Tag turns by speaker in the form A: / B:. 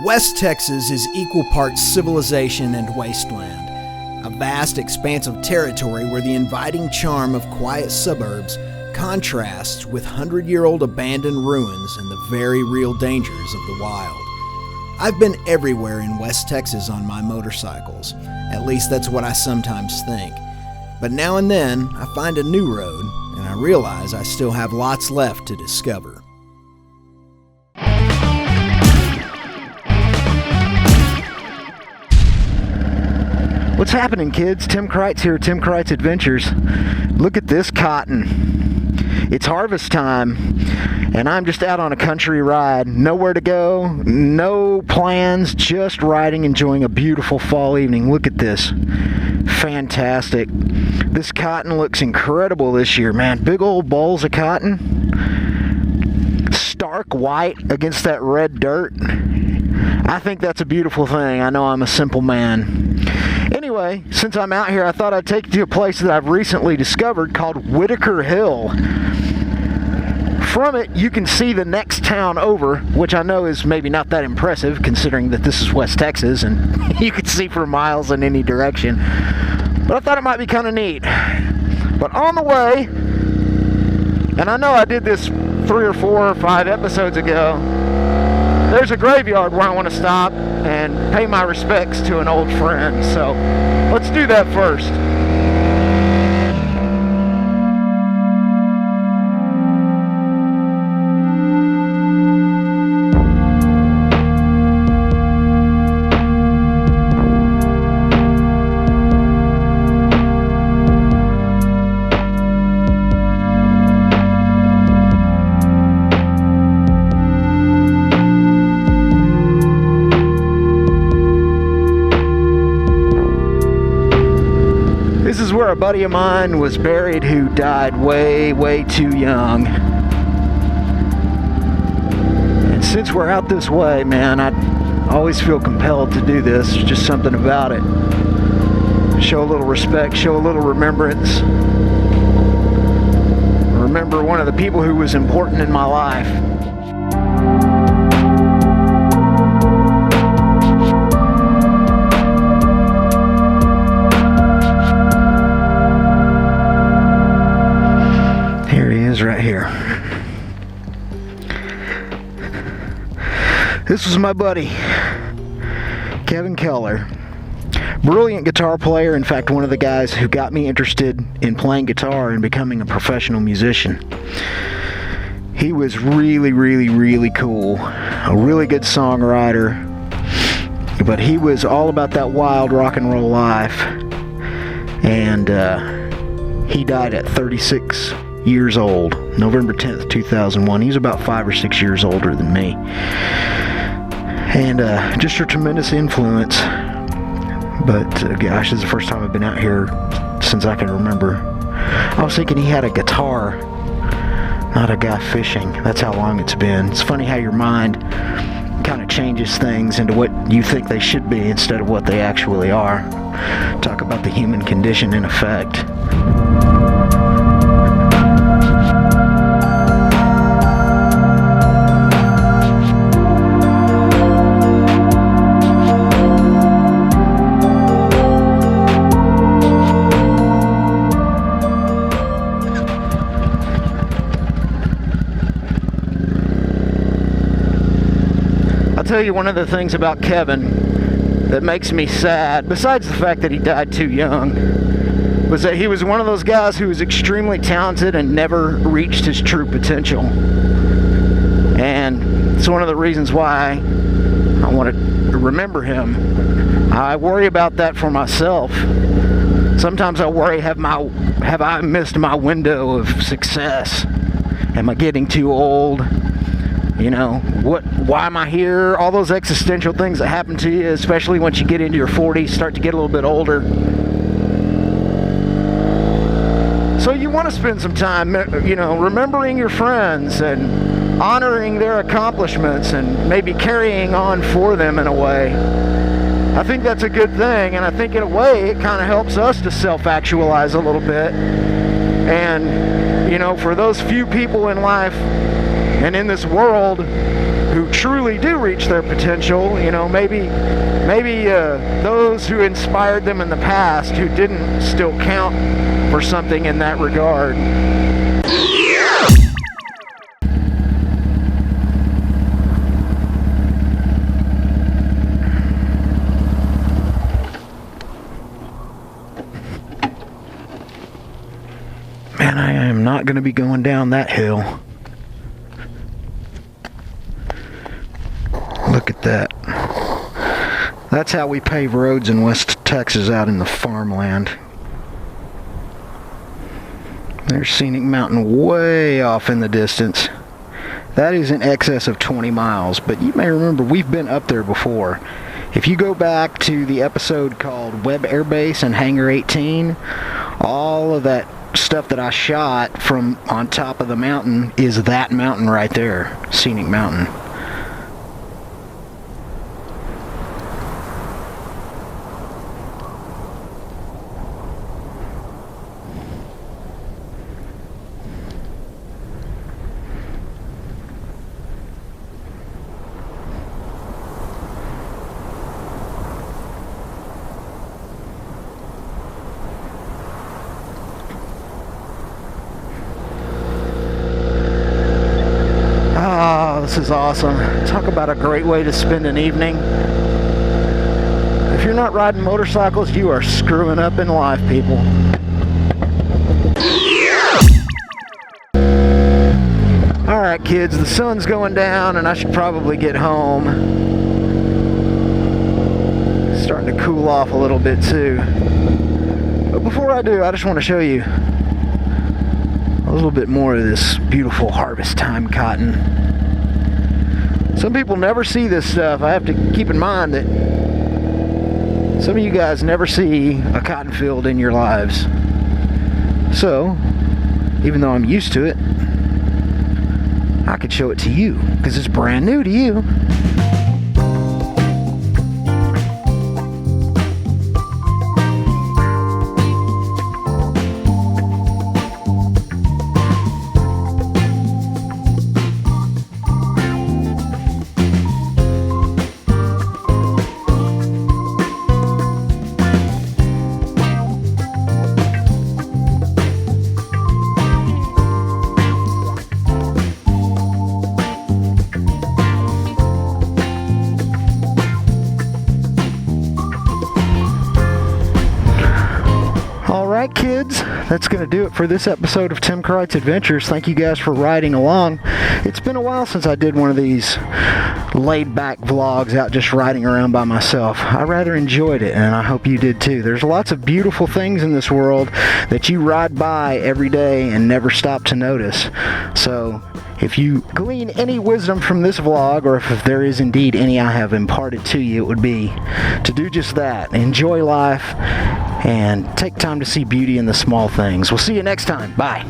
A: West Texas is equal parts civilization and wasteland, a vast expanse of territory where the inviting charm of quiet suburbs contrasts with 100-year-old abandoned ruins and the very real dangers of the wild. I've been everywhere in West Texas on my motorcycles, at least that's what I sometimes think. But now and then, I find a new road, and I realize I still have lots left to discover.
B: What's happening, kids? Tim Kreitz here, Tim Kreitz Adventures. Look at this cotton. It's harvest time, and I'm just out on a country ride. Nowhere to go, no plans, just riding, enjoying a beautiful fall evening. Look at this. Fantastic. This cotton looks incredible this year, man. Big old balls of cotton. Stark white against that red dirt. I think that's a beautiful thing. I know I'm a simple man. Anyway, since I'm out here, I thought I'd take you to a place that I've recently discovered called Whitaker Hill. From it, you can see the next town over, which I know is maybe not that impressive considering that this is West Texas and you can see for miles in any direction. But I thought it might be kind of neat. But on the way, and I know I did this 3 or 4 or 5 episodes ago, there's a graveyard where I want to stop and pay my respects to an old friend. So let's do that first. This is where a buddy of mine was buried who died way too young. And since we're out this way, man, I always feel compelled to do this. There's just something about it. Show a little respect, show a little remembrance. Remember one of the people who was important in my life. Right here. This was my buddy, Kevin Keller. Brilliant guitar player, in fact, one of the guys who got me interested in playing guitar and becoming a professional musician. He was really cool. A really good songwriter, but he was all about that wild rock and roll life. And he died at 36 years old, November 10th, 2001. He's about 5 or 6 years older than me. And just a tremendous influence. But gosh, this is the first time I've been out here since I can remember. I was thinking he had a guitar, not a guy fishing. That's how long it's been. It's funny how your mind kind of changes things into what you think they should be instead of what they actually are. Talk about the human condition in effect. I'll tell you one of the things about Kevin that makes me sad, besides the fact that he died too young, was that he was one of those guys who was extremely talented and never reached his true potential. And it's one of the reasons why I want to remember him. I worry about that for myself. Sometimes I worry, have I missed my window of success? Am I getting too old? You know, why am I here? All those existential things that happen to you, especially once you get into your 40s, start to get a little bit older. So you want to spend some time, you know, remembering your friends and honoring their accomplishments and maybe carrying on for them in a way. I think that's a good thing, and I think in a way it kind of helps us to self-actualize a little bit. And, you know, for those few people in life and in this world who truly do reach their potential, you know, maybe those who inspired them in the past who didn't still count for something in that regard. Man, I am not going to be going down that hill. Look at that. That's how we pave roads in West Texas out in the farmland. There's Scenic Mountain way off in the distance. That is in excess of 20 miles, but you may remember we've been up there before. If you go back to the episode called Webb Air Base and Hangar 18, all of that stuff that I shot from on top of the mountain is that mountain right there, Scenic Mountain. This is awesome. Talk about a great way to spend an evening. If you're not riding motorcycles, you are screwing up in life, people. Alright, kids, the sun's going down and I should probably get home. It's starting to cool off a little bit too. But before I do, I just want to show you a little bit more of this beautiful harvest time cotton. Some people never see this stuff. I have to keep in mind that some of you guys never see a cotton field in your lives. So, even though I'm used to it, I could show it to you because it's brand new to you. Alright, kids, that's going to do it for this episode of Tim Kreitz Adventures. Thank you guys for riding along. It's been a while since I did one of these laid-back vlogs out just riding around by myself. I rather enjoyed it, and I hope you did too. There's lots of beautiful things in this world that you ride by every day and never stop to notice. So, if you glean any wisdom from this vlog, or if there is indeed any I have imparted to you, it would be to do just that. Enjoy life and take time to see beauty in the small things. We'll see you next time. Bye.